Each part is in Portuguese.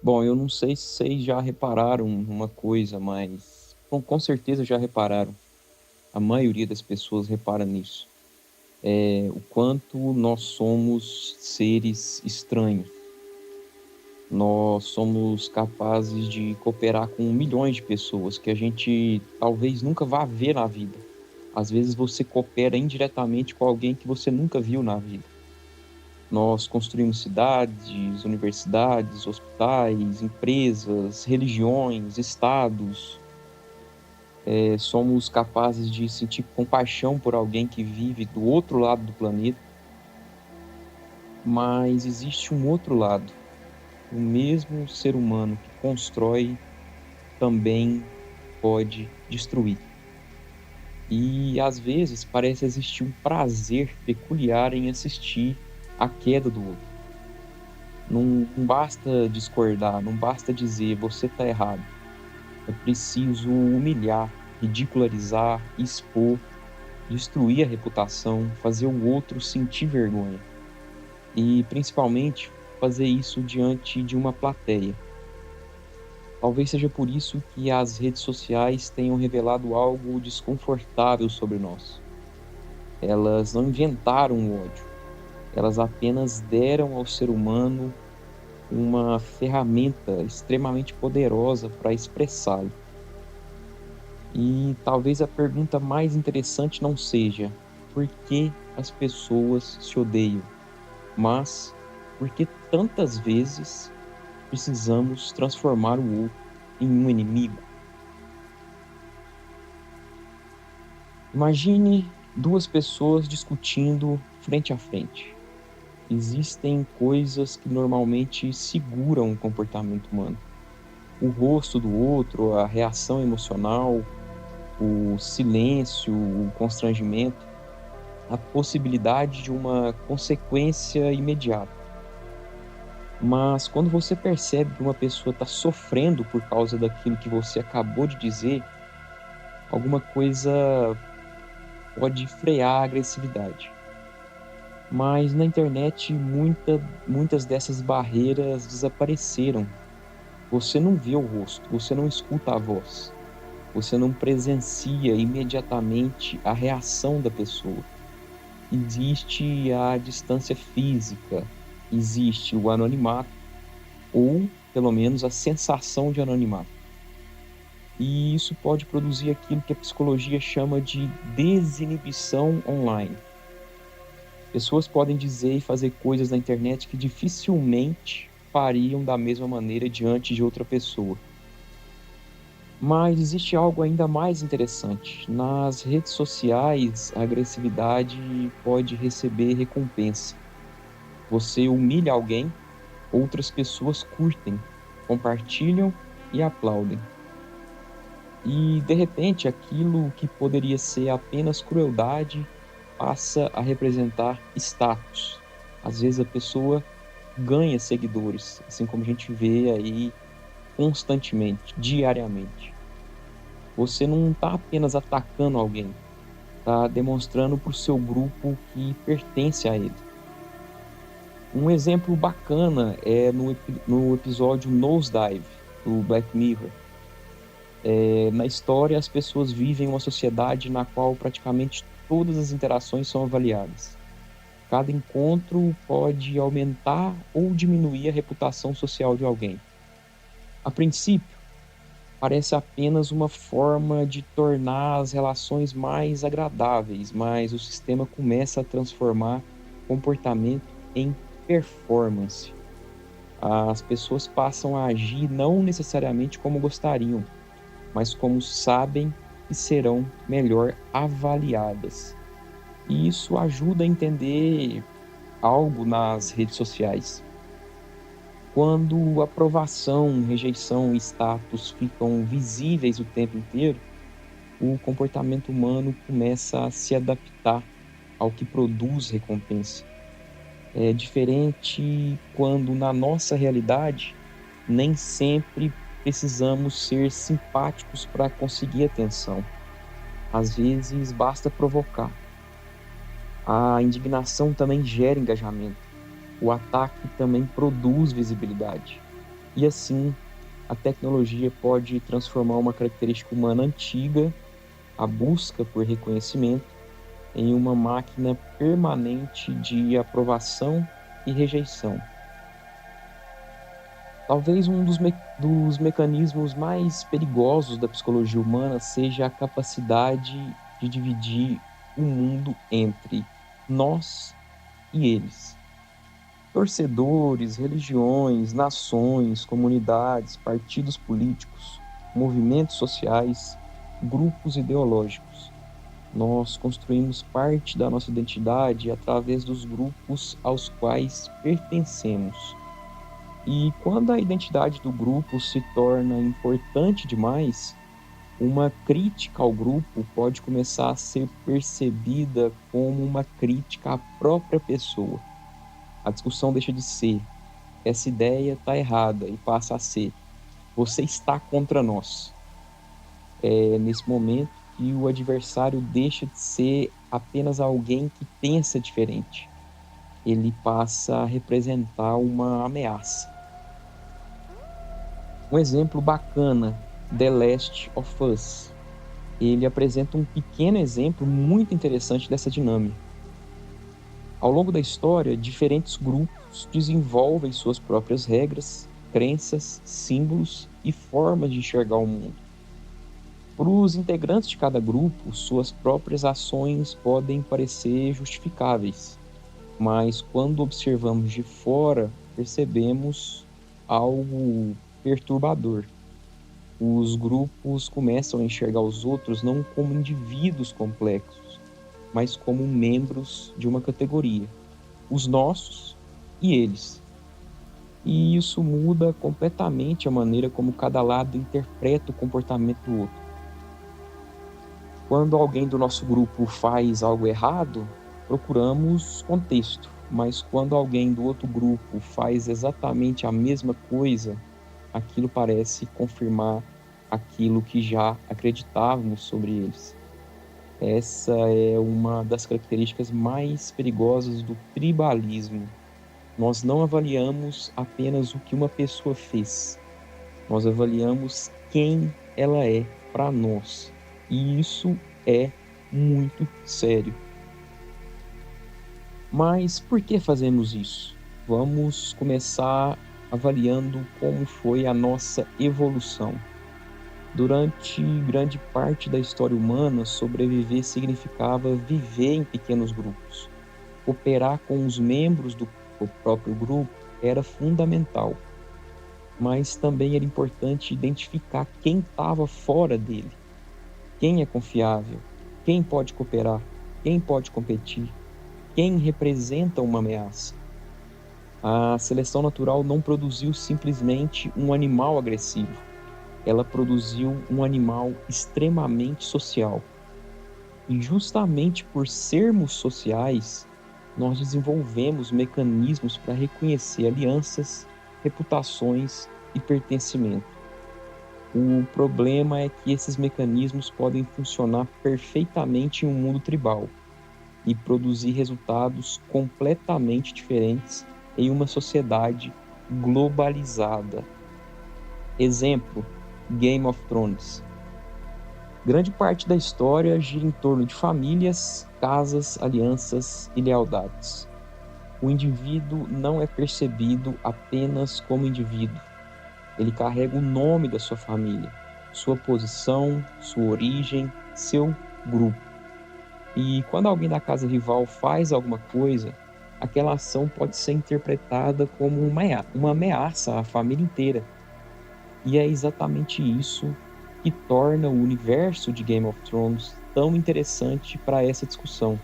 Bom, eu não sei se vocês já repararam numa coisa, mas com certeza já repararam. A maioria das pessoas repara nisso. O quanto nós somos seres estranhos. Nós somos capazes de cooperar com milhões de pessoas que a gente talvez nunca vá ver na vida. Às vezes você coopera indiretamente com alguém que você nunca viu na vida. Nós construímos cidades, universidades, hospitais, empresas, religiões, estados. Somos capazes de sentir compaixão por alguém que vive do outro lado do planeta. Mas existe um outro lado. O mesmo ser humano que constrói também pode destruir. E às vezes parece existir um prazer peculiar em assistir a queda do outro. Não basta discordar, não basta dizer você está errado. É preciso humilhar, ridicularizar, expor, destruir a reputação, fazer o outro sentir vergonha. E principalmente fazer isso diante de uma plateia. Talvez seja por isso que as redes sociais tenham revelado algo desconfortável sobre nós. Elas não inventaram o ódio, elas apenas deram ao ser humano uma ferramenta extremamente poderosa para expressá-lo. E talvez a pergunta mais interessante não seja por que as pessoas se odeiam, mas por que tantas vezes precisamos transformar o outro em um inimigo. Imagine duas pessoas discutindo frente a frente. Existem coisas que normalmente seguram o comportamento humano. O rosto do outro, a reação emocional, o silêncio, o constrangimento, a possibilidade de uma consequência imediata. Mas quando você percebe que uma pessoa está sofrendo por causa daquilo que você acabou de dizer, alguma coisa pode frear a agressividade. Mas na internet muitas dessas barreiras desapareceram. Você não vê o rosto, você não escuta a voz, você não presencia imediatamente a reação da pessoa. Existe a distância física, existe o anonimato, ou pelo menos a sensação de anonimato. E isso pode produzir aquilo que a psicologia chama de desinibição online. Pessoas podem dizer e fazer coisas na internet que dificilmente fariam da mesma maneira diante de outra pessoa. Mas existe algo ainda mais interessante. Nas redes sociais, a agressividade pode receber recompensa. Você humilha alguém, outras pessoas curtem, compartilham e aplaudem. E, de repente, aquilo que poderia ser apenas crueldade passa a representar status. Às vezes a pessoa ganha seguidores, assim como a gente vê aí constantemente, diariamente. Você não está apenas atacando alguém, está demonstrando para o seu grupo que pertence a ele. Um exemplo bacana é no episódio Nosedive, do Black Mirror. Na história, as pessoas vivem uma sociedade na qual praticamente todas as interações são avaliadas. Cada encontro pode aumentar ou diminuir a reputação social de alguém. A princípio, parece apenas uma forma de tornar as relações mais agradáveis, mas o sistema começa a transformar comportamento em performance. As pessoas passam a agir não necessariamente como gostariam, mas como sabem que serão melhor avaliadas. E isso ajuda a entender algo nas redes sociais. Quando aprovação, rejeição e status ficam visíveis o tempo inteiro, o comportamento humano começa a se adaptar ao que produz recompensa. É diferente quando, na nossa realidade, nem sempre precisamos ser simpáticos para conseguir atenção. Às vezes, basta provocar. A indignação também gera engajamento. O ataque também produz visibilidade. E assim, a tecnologia pode transformar uma característica humana antiga, a busca por reconhecimento, em uma máquina permanente de aprovação e rejeição. Talvez um dos mecanismos mais perigosos da psicologia humana seja a capacidade de dividir o mundo entre nós e eles. Torcedores, religiões, nações, comunidades, partidos políticos, movimentos sociais, grupos ideológicos. Nós construímos parte da nossa identidade através dos grupos aos quais pertencemos. E quando a identidade do grupo se torna importante demais, uma crítica ao grupo pode começar a ser percebida como uma crítica à própria pessoa. A discussão deixa de ser essa ideia está errada e passa a ser você está contra nós. É nesse momento que o adversário deixa de ser apenas alguém que pensa diferente. Ele passa a representar uma ameaça. Um exemplo bacana, The Last of Us. Ele apresenta um pequeno exemplo muito interessante dessa dinâmica. Ao longo da história, diferentes grupos desenvolvem suas próprias regras, crenças, símbolos e formas de enxergar o mundo. Para os integrantes de cada grupo, suas próprias ações podem parecer justificáveis, mas quando observamos de fora, percebemos algo perturbador. Os grupos começam a enxergar os outros não como indivíduos complexos, mas como membros de uma categoria, os nossos e eles. E isso muda completamente a maneira como cada lado interpreta o comportamento do outro. Quando alguém do nosso grupo faz algo errado, procuramos contexto, mas quando alguém do outro grupo faz exatamente a mesma coisa, aquilo parece confirmar aquilo que já acreditávamos sobre eles. Essa é uma das características mais perigosas do tribalismo. Nós não avaliamos apenas o que uma pessoa fez, nós avaliamos quem ela é para nós. E isso é muito sério. Mas por que fazemos isso? Vamos começar avaliando como foi a nossa evolução. Durante grande parte da história humana, sobreviver significava viver em pequenos grupos. Cooperar com os membros do próprio grupo era fundamental, mas também era importante identificar quem estava fora dele. Quem é confiável? Quem pode cooperar? Quem pode competir? Quem representa uma ameaça? A seleção natural não produziu simplesmente um animal agressivo. Ela produziu um animal extremamente social. E justamente por sermos sociais, nós desenvolvemos mecanismos para reconhecer alianças, reputações e pertencimento. O problema é que esses mecanismos podem funcionar perfeitamente em um mundo tribal e produzir resultados completamente diferentes em uma sociedade globalizada. Exemplo, Game of Thrones. Grande parte da história gira em torno de famílias, casas, alianças e lealdades. O indivíduo não é percebido apenas como indivíduo. Ele carrega o nome da sua família, sua posição, sua origem, seu grupo. E quando alguém da casa rival faz alguma coisa, aquela ação pode ser interpretada como uma ameaça à família inteira. E é exatamente isso que torna o universo de Game of Thrones tão interessante para essa discussão.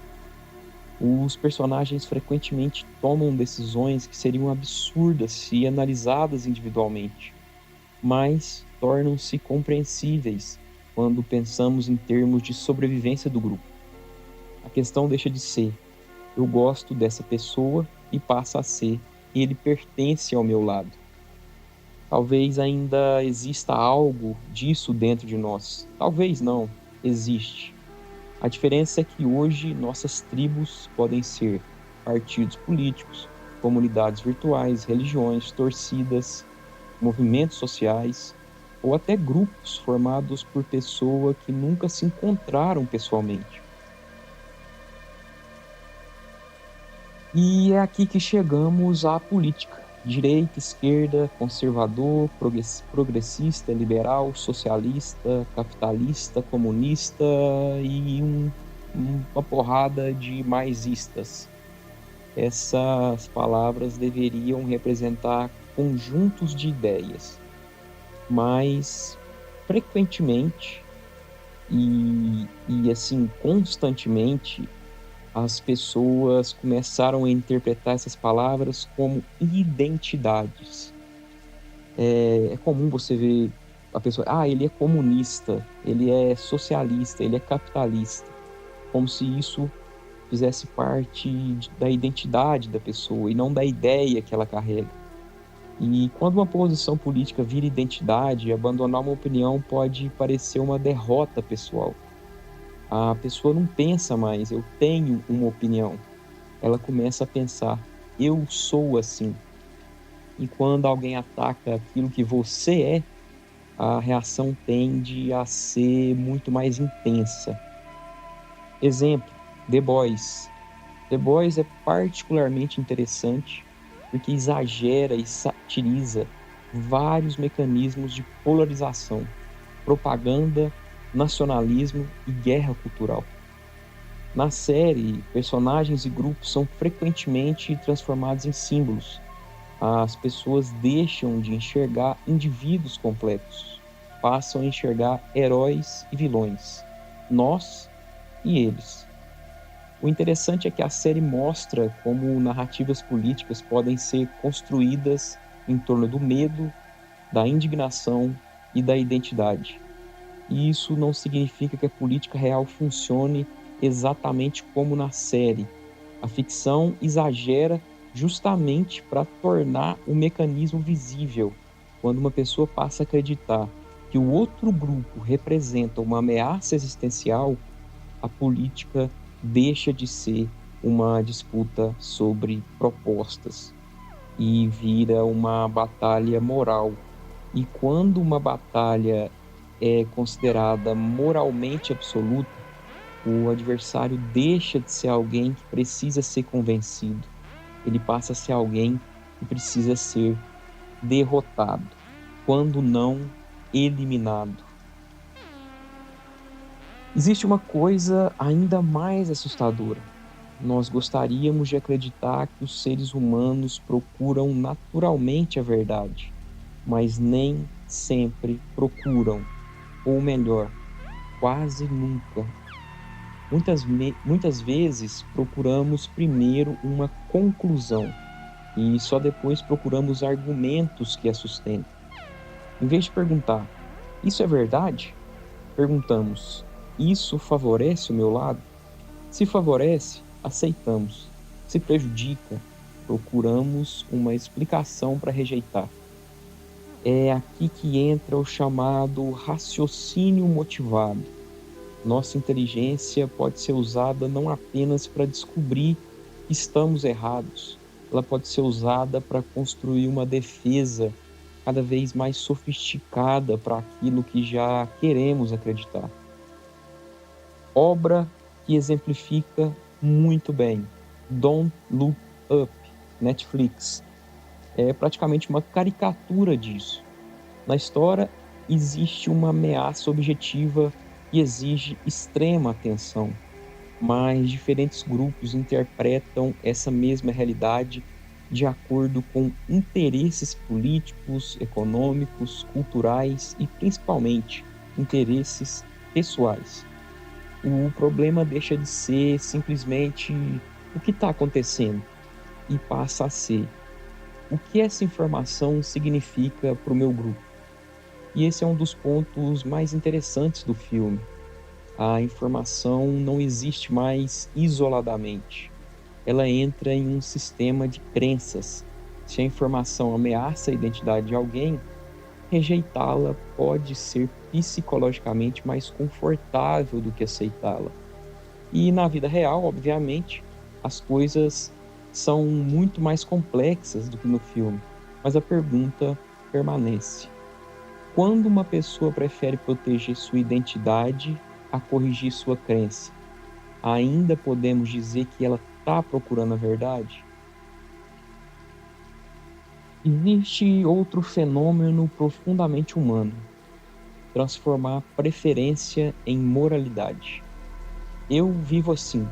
Os personagens frequentemente tomam decisões que seriam absurdas se analisadas individualmente, mas tornam-se compreensíveis quando pensamos em termos de sobrevivência do grupo. A questão deixa de ser, eu gosto dessa pessoa, e passa a ser, ele pertence ao meu lado. Talvez ainda exista algo disso dentro de nós. Talvez não, existe. A diferença é que hoje nossas tribos podem ser partidos políticos, comunidades virtuais, religiões, torcidas, movimentos sociais ou até grupos formados por pessoas que nunca se encontraram pessoalmente. E é aqui que chegamos à política. Direita, esquerda, conservador, progressista, liberal, socialista, capitalista, comunista e uma porrada de maisistas. Essas palavras deveriam representar conjuntos de ideias, mas frequentemente e assim constantemente as pessoas começaram a interpretar essas palavras como identidades. É comum você ver a pessoa, ele é comunista, ele é socialista, ele é capitalista, como se isso fizesse parte da identidade da pessoa e não da ideia que ela carrega. E quando uma posição política vira identidade, abandonar uma opinião pode parecer uma derrota pessoal. A pessoa não pensa mais, eu tenho uma opinião. Ela começa a pensar, eu sou assim. E quando alguém ataca aquilo que você é, a reação tende a ser muito mais intensa. Exemplo, The Boys. The Boys é particularmente interessante porque exagera e satiriza vários mecanismos de polarização, propaganda, nacionalismo e guerra cultural. Na série, personagens e grupos são frequentemente transformados em símbolos. As pessoas deixam de enxergar indivíduos complexos, passam a enxergar heróis e vilões, nós e eles. O interessante é que a série mostra como narrativas políticas podem ser construídas em torno do medo, da indignação e da identidade. E isso não significa que a política real funcione exatamente como na série. A ficção exagera justamente para tornar o mecanismo visível. Quando uma pessoa passa a acreditar que o outro grupo representa uma ameaça existencial, a política deixa de ser uma disputa sobre propostas e vira uma batalha moral. E quando uma batalha é considerada moralmente absoluta, o adversário deixa de ser alguém que precisa ser convencido. Ele passa a ser alguém que precisa ser derrotado, quando não eliminado. Existe uma coisa ainda mais assustadora. Nós gostaríamos de acreditar que os seres humanos procuram naturalmente a verdade, mas nem sempre procuram, ou melhor, quase nunca. Muitas vezes procuramos primeiro uma conclusão e só depois procuramos argumentos que a sustentem. Em vez de perguntar, isso é verdade? Perguntamos, isso favorece o meu lado? Se favorece, aceitamos. Se prejudica, procuramos uma explicação para rejeitar. É aqui que entra o chamado raciocínio motivado. Nossa inteligência pode ser usada não apenas para descobrir que estamos errados, ela pode ser usada para construir uma defesa cada vez mais sofisticada para aquilo que já queremos acreditar. Obra que exemplifica muito bem. Don't Look Up, Netflix. É praticamente uma caricatura disso. Na história, existe uma ameaça objetiva e exige extrema atenção, mas diferentes grupos interpretam essa mesma realidade de acordo com interesses políticos, econômicos, culturais e principalmente interesses pessoais. O problema deixa de ser simplesmente o que está acontecendo e passa a ser o que essa informação significa para o meu grupo. E esse é um dos pontos mais interessantes do filme. A informação não existe mais isoladamente. Ela entra em um sistema de crenças. Se a informação ameaça a identidade de alguém, rejeitá-la pode ser psicologicamente mais confortável do que aceitá-la. E na vida real, obviamente, as coisas são muito mais complexas do que no filme. Mas a pergunta permanece. Quando uma pessoa prefere proteger sua identidade a corrigir sua crença, ainda podemos dizer que ela está procurando a verdade? Existe outro fenômeno profundamente humano: transformar preferência em moralidade. Eu vivo assim.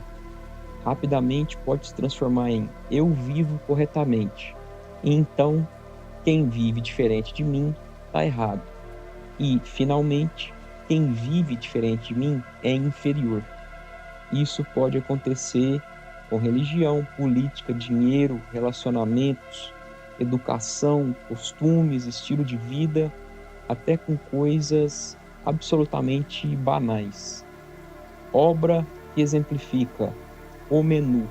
Rapidamente pode se transformar em eu vivo corretamente. E então, quem vive diferente de mim está errado. E, finalmente, quem vive diferente de mim é inferior. Isso pode acontecer com religião, política, dinheiro, relacionamentos, educação, costumes, estilo de vida, até com coisas absolutamente banais. Obra que exemplifica O Menu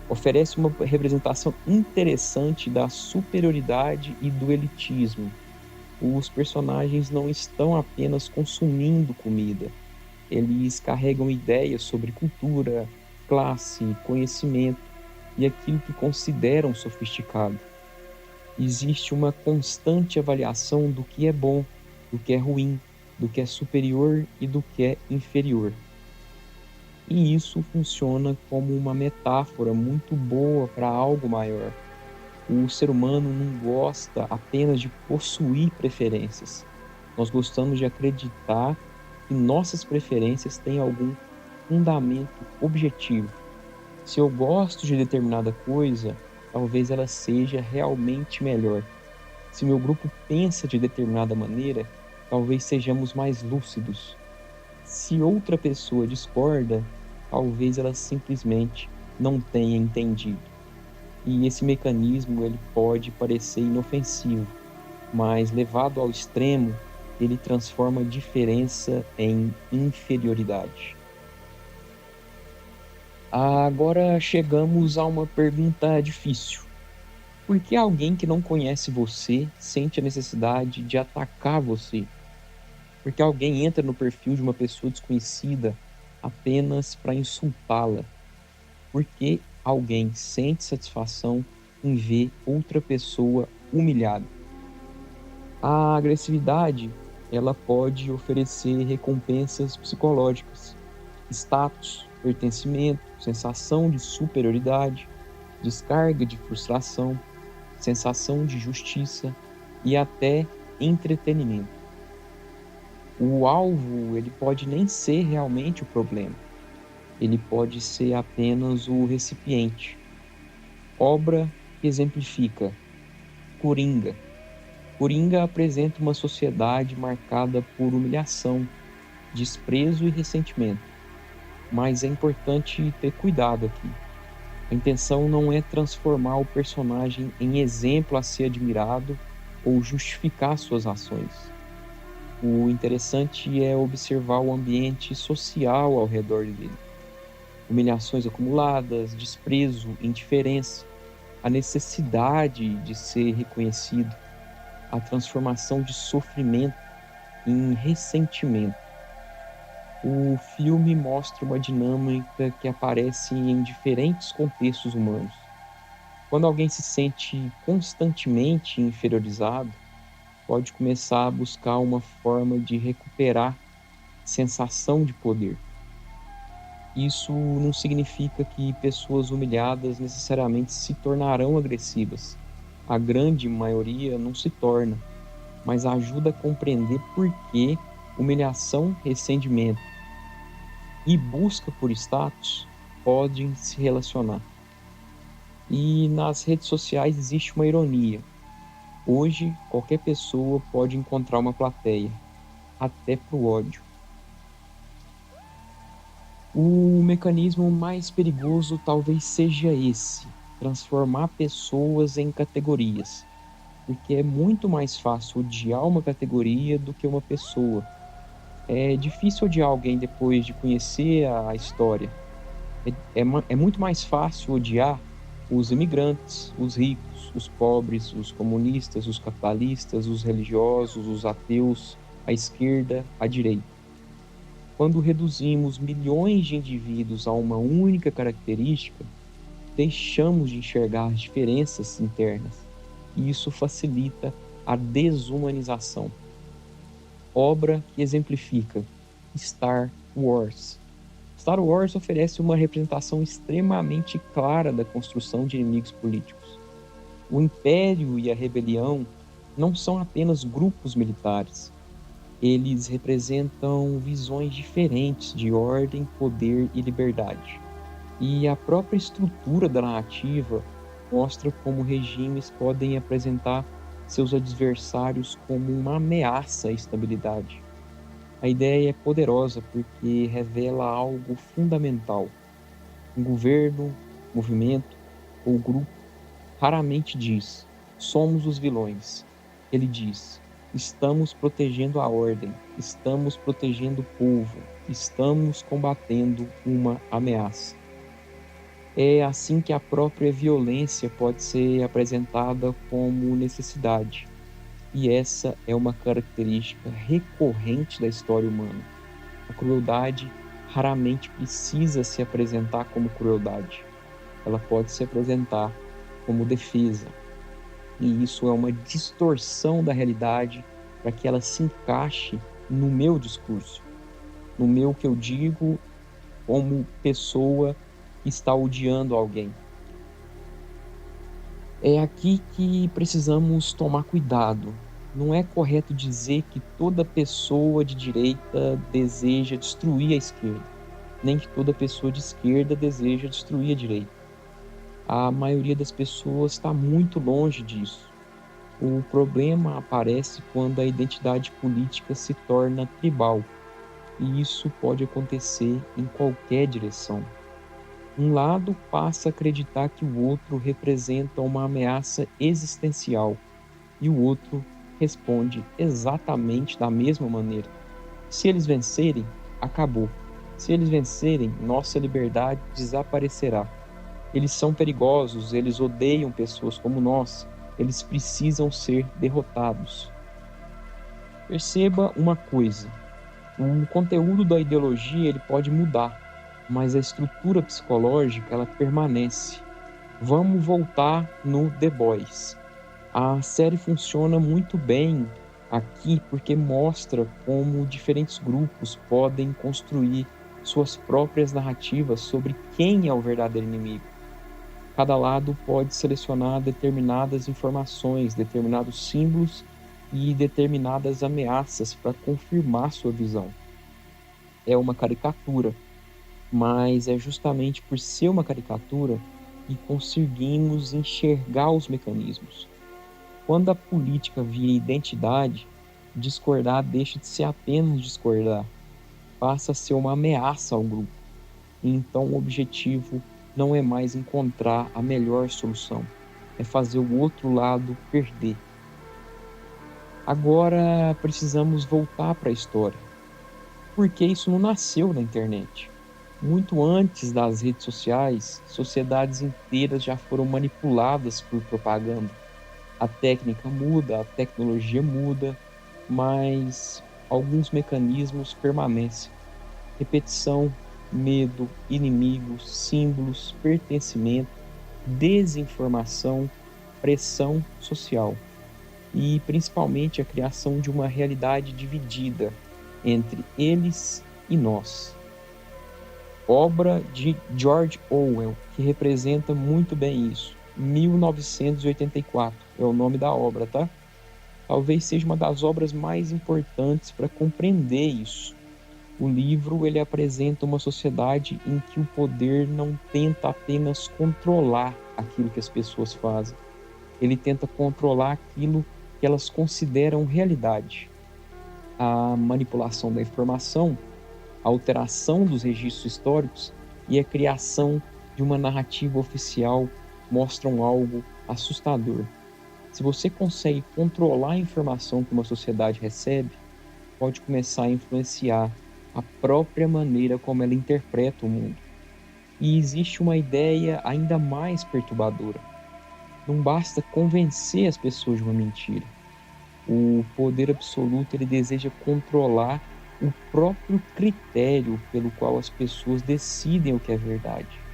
oferece uma representação interessante da superioridade e do elitismo. Os personagens não estão apenas consumindo comida, eles carregam ideias sobre cultura, classe, conhecimento e aquilo que consideram sofisticado. Existe uma constante avaliação do que é bom, do que é ruim, do que é superior e do que é inferior. E isso funciona como uma metáfora muito boa para algo maior. O ser humano não gosta apenas de possuir preferências. Nós gostamos de acreditar que nossas preferências têm algum fundamento objetivo. Se eu gosto de determinada coisa, talvez ela seja realmente melhor. Se meu grupo pensa de determinada maneira, talvez sejamos mais lúcidos. Se outra pessoa discorda, talvez ela simplesmente não tenha entendido. E esse mecanismo ele pode parecer inofensivo, mas levado ao extremo, ele transforma a diferença em inferioridade. Agora chegamos a uma pergunta difícil. Por que alguém que não conhece você sente a necessidade de atacar você? Por que alguém entra no perfil de uma pessoa desconhecida apenas para insultá-la? Por que alguém sente satisfação em ver outra pessoa humilhada? A agressividade, ela pode oferecer recompensas psicológicas, status, pertencimento, sensação de superioridade, descarga de frustração, sensação de justiça e até entretenimento. O alvo, ele pode nem ser realmente o problema. Ele pode ser apenas o recipiente. Obra que exemplifica Coringa. Coringa apresenta uma sociedade marcada por humilhação, desprezo e ressentimento. Mas é importante ter cuidado aqui. A intenção não é transformar o personagem em exemplo a ser admirado ou justificar suas ações. O interessante é observar o ambiente social ao redor dele. Humilhações acumuladas, desprezo, indiferença, a necessidade de ser reconhecido, a transformação de sofrimento em ressentimento. O filme mostra uma dinâmica que aparece em diferentes contextos humanos. Quando alguém se sente constantemente inferiorizado, pode começar a buscar uma forma de recuperar sensação de poder. Isso não significa que pessoas humilhadas necessariamente se tornarão agressivas. A grande maioria não se torna, mas ajuda a compreender por que humilhação, ressentimento e busca por status podem se relacionar. E nas redes sociais existe uma ironia. Hoje, qualquer pessoa pode encontrar uma plateia, até para o ódio. O mecanismo mais perigoso talvez seja esse: transformar pessoas em categorias. Porque é muito mais fácil odiar uma categoria do que uma pessoa. É difícil odiar alguém depois de conhecer a história. É muito mais fácil odiar os imigrantes, os ricos, os pobres, os comunistas, os capitalistas, os religiosos, os ateus, a esquerda, a direita. Quando reduzimos milhões de indivíduos a uma única característica, deixamos de enxergar as diferenças internas, e isso facilita a desumanização. Obra que exemplifica Star Wars. Star Wars oferece uma representação extremamente clara da construção de inimigos políticos. O Império e a Rebelião não são apenas grupos militares. Eles representam visões diferentes de ordem, poder e liberdade. E a própria estrutura da narrativa mostra como regimes podem apresentar seus adversários como uma ameaça à estabilidade. A ideia é poderosa porque revela algo fundamental. Um governo, movimento ou grupo raramente diz: somos os vilões. Ele diz: estamos protegendo a ordem, estamos protegendo o povo, estamos combatendo uma ameaça. É assim que a própria violência pode ser apresentada como necessidade. E essa é uma característica recorrente da história humana. A crueldade raramente precisa se apresentar como crueldade. Ela pode se apresentar como defesa. E isso é uma distorção da realidade para que ela se encaixe no meu discurso, no meu que eu digo como pessoa que está odiando alguém. É aqui que precisamos tomar cuidado. Não é correto dizer que toda pessoa de direita deseja destruir a esquerda, nem que toda pessoa de esquerda deseja destruir a direita. A maioria das pessoas está muito longe disso. O problema aparece quando a identidade política se torna tribal, e isso pode acontecer em qualquer direção. Um lado passa a acreditar que o outro representa uma ameaça existencial e o outro responde exatamente da mesma maneira. Se eles vencerem, acabou. Se eles vencerem, nossa liberdade desaparecerá. Eles são perigosos, eles odeiam pessoas como nós, eles precisam ser derrotados. Perceba uma coisa: o conteúdo da ideologia ele pode mudar, mas a estrutura psicológica ela permanece. Vamos voltar no The Boys. A série funciona muito bem aqui porque mostra como diferentes grupos podem construir suas próprias narrativas sobre quem é o verdadeiro inimigo. Cada lado pode selecionar determinadas informações, determinados símbolos e determinadas ameaças para confirmar sua visão. É uma caricatura, mas é justamente por ser uma caricatura que conseguimos enxergar os mecanismos. Quando a política vira identidade, discordar deixa de ser apenas discordar, passa a ser uma ameaça ao grupo. E então o objetivo não é mais encontrar a melhor solução, é fazer o outro lado perder. Agora precisamos voltar para a história, porque isso não nasceu na internet. Muito antes das redes sociais, sociedades inteiras já foram manipuladas por propaganda. A técnica muda, a tecnologia muda, mas alguns mecanismos permanecem. Repetição, medo, inimigos, símbolos, pertencimento, desinformação, pressão social e principalmente a criação de uma realidade dividida entre eles e nós. Obra de George Orwell, que representa muito bem isso. 1984 é o nome da obra, tá? Talvez seja uma das obras mais importantes para compreender isso. O livro ele apresenta uma sociedade em que o poder não tenta apenas controlar aquilo que as pessoas fazem. Ele tenta controlar aquilo que elas consideram realidade. A manipulação da informação, a alteração dos registros históricos e a criação de uma narrativa oficial mostram algo assustador. Se você consegue controlar a informação que uma sociedade recebe, pode começar a influenciar a própria maneira como ela interpreta o mundo. E existe uma ideia ainda mais perturbadora. Não basta convencer as pessoas de uma mentira. O poder absoluto ele deseja controlar o próprio critério pelo qual as pessoas decidem o que é verdade.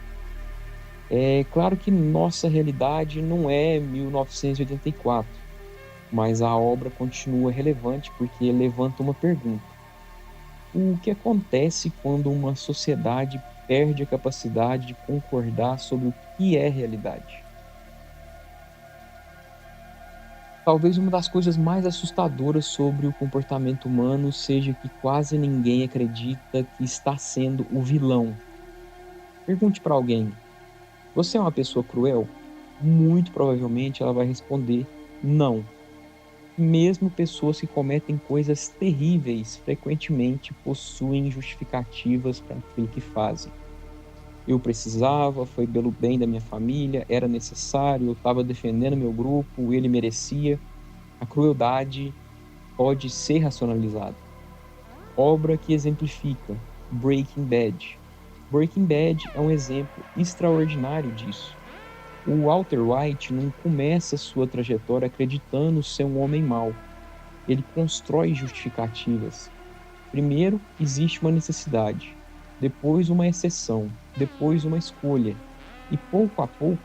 É claro que nossa realidade não é 1984. mas a obra continua relevante porque levanta uma pergunta: o que acontece quando uma sociedade perde a capacidade de concordar sobre o que é realidade? Talvez uma das coisas mais assustadoras sobre o comportamento humano seja que quase ninguém acredita que está sendo o vilão. Pergunte para alguém: você é uma pessoa cruel? Muito provavelmente ela vai responder: não. Mesmo pessoas que cometem coisas terríveis frequentemente possuem justificativas para aquilo que fazem. Eu precisava, foi pelo bem da minha família, era necessário, eu estava defendendo meu grupo, ele merecia. A crueldade pode ser racionalizada. Obra que exemplifica: Breaking Bad. Breaking Bad é um exemplo extraordinário disso. O Walter White não começa sua trajetória acreditando ser um homem mau. Ele constrói justificativas. Primeiro, existe uma necessidade, depois uma exceção, depois uma escolha. E pouco a pouco,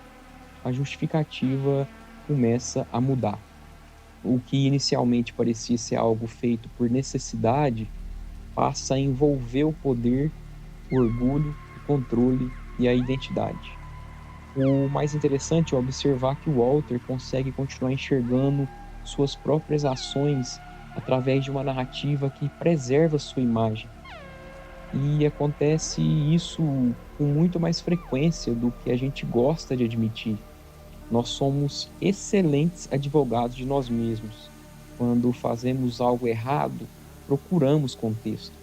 a justificativa começa a mudar. O que inicialmente parecia ser algo feito por necessidade passa a envolver o poder, o orgulho, o controle e a identidade. O mais interessante é observar que o Walter consegue continuar enxergando suas próprias ações através de uma narrativa que preserva sua imagem. E acontece isso com muito mais frequência do que a gente gosta de admitir. Nós somos excelentes advogados de nós mesmos. Quando fazemos algo errado, procuramos contexto.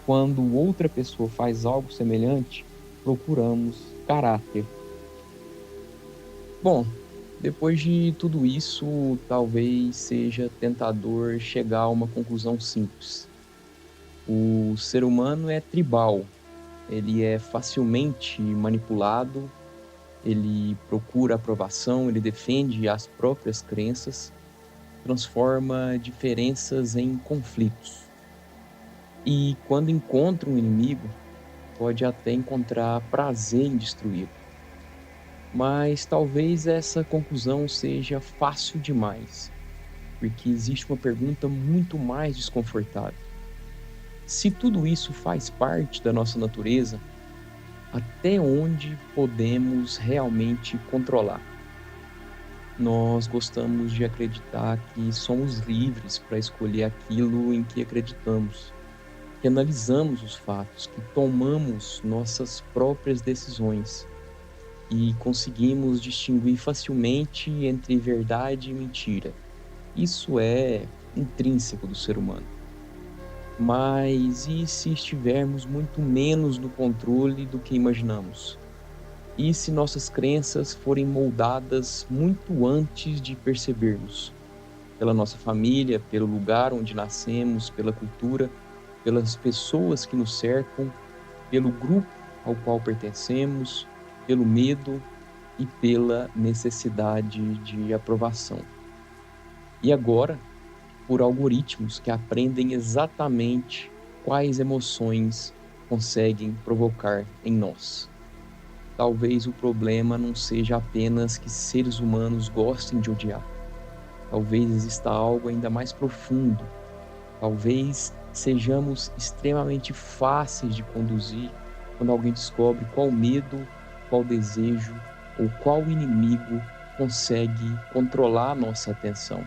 Quando outra pessoa faz algo semelhante, procuramos caráter. Bom, depois de tudo isso, talvez seja tentador chegar a uma conclusão simples. O ser humano é tribal, ele é facilmente manipulado, ele procura aprovação, ele defende as próprias crenças, transforma diferenças em conflitos. E quando encontra um inimigo, pode até encontrar prazer em destruí-lo. Mas talvez essa conclusão seja fácil demais, porque existe uma pergunta muito mais desconfortável. Se tudo isso faz parte da nossa natureza, até onde podemos realmente controlar? Nós gostamos de acreditar que somos livres para escolher aquilo em que acreditamos, que analisamos os fatos, que tomamos nossas próprias decisões e conseguimos distinguir facilmente entre verdade e mentira. Isso é intrínseco do ser humano. Mas e se estivermos muito menos no controle do que imaginamos? E se nossas crenças forem moldadas muito antes de percebermos? Pela nossa família, pelo lugar onde nascemos, pela cultura, pelas pessoas que nos cercam, pelo grupo ao qual pertencemos, pelo medo e pela necessidade de aprovação. E agora, por algoritmos que aprendem exatamente quais emoções conseguem provocar em nós. Talvez o problema não seja apenas que seres humanos gostem de odiar. Talvez exista algo ainda mais profundo. Talvez sejamos extremamente fáceis de conduzir quando alguém descobre qual medo, qual desejo ou qual inimigo consegue controlar a nossa atenção.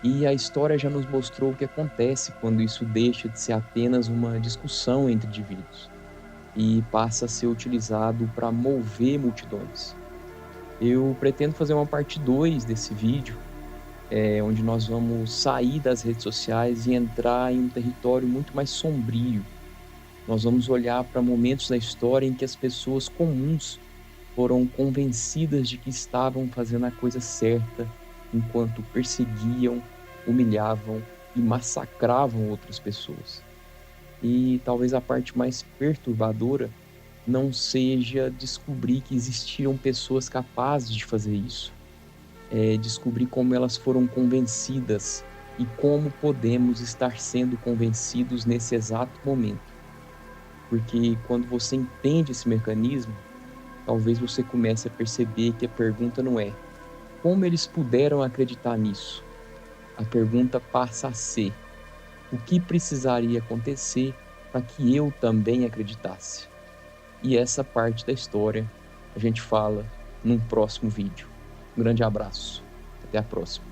E a história já nos mostrou o que acontece quando isso deixa de ser apenas uma discussão entre indivíduos e passa a ser utilizado para mover multidões. Eu pretendo fazer uma parte 2 desse vídeo, onde nós vamos sair das redes sociais e entrar em um território muito mais sombrio. Nós vamos olhar para momentos da história em que as pessoas comuns foram convencidas de que estavam fazendo a coisa certa, enquanto perseguiam, humilhavam e massacravam outras pessoas. E talvez a parte mais perturbadora não seja descobrir que existiam pessoas capazes de fazer isso, é descobrir como elas foram convencidas e como podemos estar sendo convencidos nesse exato momento. Porque quando você entende esse mecanismo, talvez você comece a perceber que a pergunta não é: como eles puderam acreditar nisso? A pergunta passa a ser: o que precisaria acontecer para que eu também acreditasse? E essa parte da história a gente fala num próximo vídeo. Um grande abraço. Até a próxima.